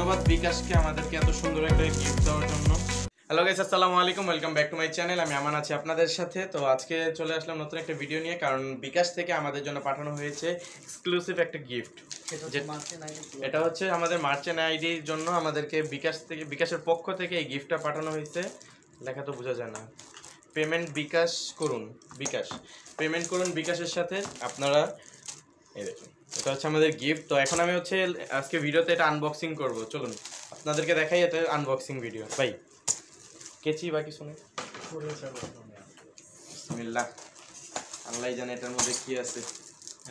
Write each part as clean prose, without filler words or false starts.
ধন্যবাদ বিকাশকে আমাদেরকে এত সুন্দর একটা গিফট দেওয়ার জন্য। হ্যালো গাইস, আসসালামু আলাইকুম, welcome back to my channel. আমি আমান আছি আপনাদের সাথে। তো আজকে চলে আসলাম নতুন একটা ভিডিও নিয়ে, কারণ বিকাশ থেকে আমাদের জন্য পাঠানো হয়েছে এক্সক্লুসিভ একটা গিফট। এটা হচ্ছে আমাদের মার্চেন্ট আইডির জন্য আমাদেরকে বিকাশের পক্ষ থেকে এই গিফটটা পাঠানো হয়েছে। লেখা তো বোঝা যায় না। পেমেন্ট বিকাশ করুন, পেমেন্ট করুন বিকাশের সাথে। আপনারা এই দেখুন, এটা হচ্ছে আমাদের গিফট। তো এখন আমি হচ্ছে আজকে ভিডিওতে এটা আনবক্সিং করব। চলুন আপনাদেরকে দেখাই এটা আনবক্সিং ভিডিও। ভাই কেচি বা কিছু নেই, বিসমিল্লাহ। আল্লাহ জানে এটার মধ্যে কি আছে।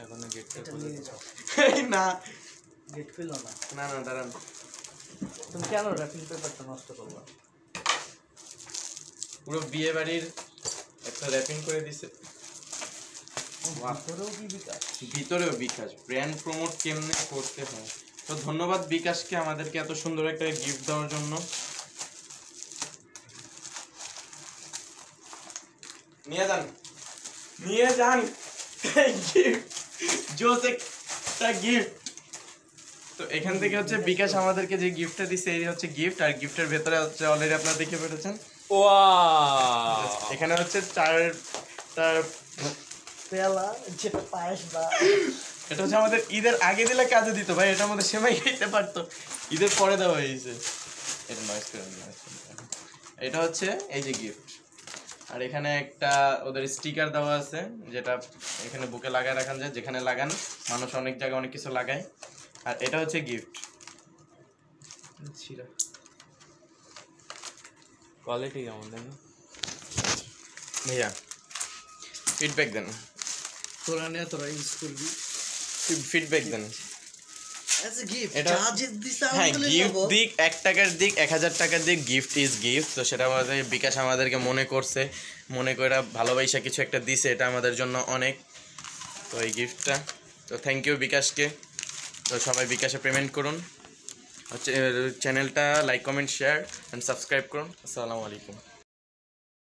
এখন গেটটা না, গেট ফিল না না না দাঁড়ান, তুমি কেন র্যাপিং পেপারটা নষ্ট করবা? পুরো বিয়ে বাড়ির একটা র্যাপিং করে দিছে। ভিতরেও বিকাশ, ব্র্যান্ড প্রমোট কেমনে করতে হয়। তো ধন্যবাদ বিকাশকে আমাদেরকে এত সুন্দর একটা গিফট দেওয়ার জন্য। নিয়ে যান গিফট। তো এখান থেকে হচ্ছে বিকাশ আমাদেরকে যে গিফটটা দিচ্ছে এই হচ্ছে গিফট। আর গিফটের ভেতরে হচ্ছে অলরেডি আপনারা দেখে ফেলেছেন। এখানে হচ্ছে তার পেলা যেটা পায়েস বা এটা হচ্ছে আমাদের ঈদের আগে দিলে কাজে দিত ভাই। এটা আমাদের সেমাই খেতে পারতো, ঈদের পরে দেওয়া হয়েছে। এটা নয়েজ করে, এটা হচ্ছে এই যে গিফট। আর এখানে একটা ওদের স্টিকার দেওয়া আছে, যেটা এখানে বুকে লাগায় রাখান যায়। যেখানে লাগান মানুষ অনেক জায়গায় অনেক কিছু লাগায়। আর এটা হচ্ছে গিফট। কোয়ালিটি কেমন দেন ভাইয়া? ফিডব্যাক দেন, তোরা নিয়ে তোরা ইউজ করবি। ফিডব্যাক দেন। এটা হ্যাঁ, গিফট দিক 1 টাকার দিক 1000 টাকার দিক, গিফট ইজ গিফট। তো সেটা আমাদের বিকাশ আমাদেরকে মনে করছে, মনে করে ভালোবাসা কিছু একটা দিছে। এটা আমাদের জন্য অনেক। তো এই গিফটটা, তো থ্যাংক ইউ বিকাশকে। তো সবাই বিকাশে পেমেন্ট করুন, হচ্ছে চ্যানেলটা like comment share and subscribe করুন। আসসালামু আলাইকুম।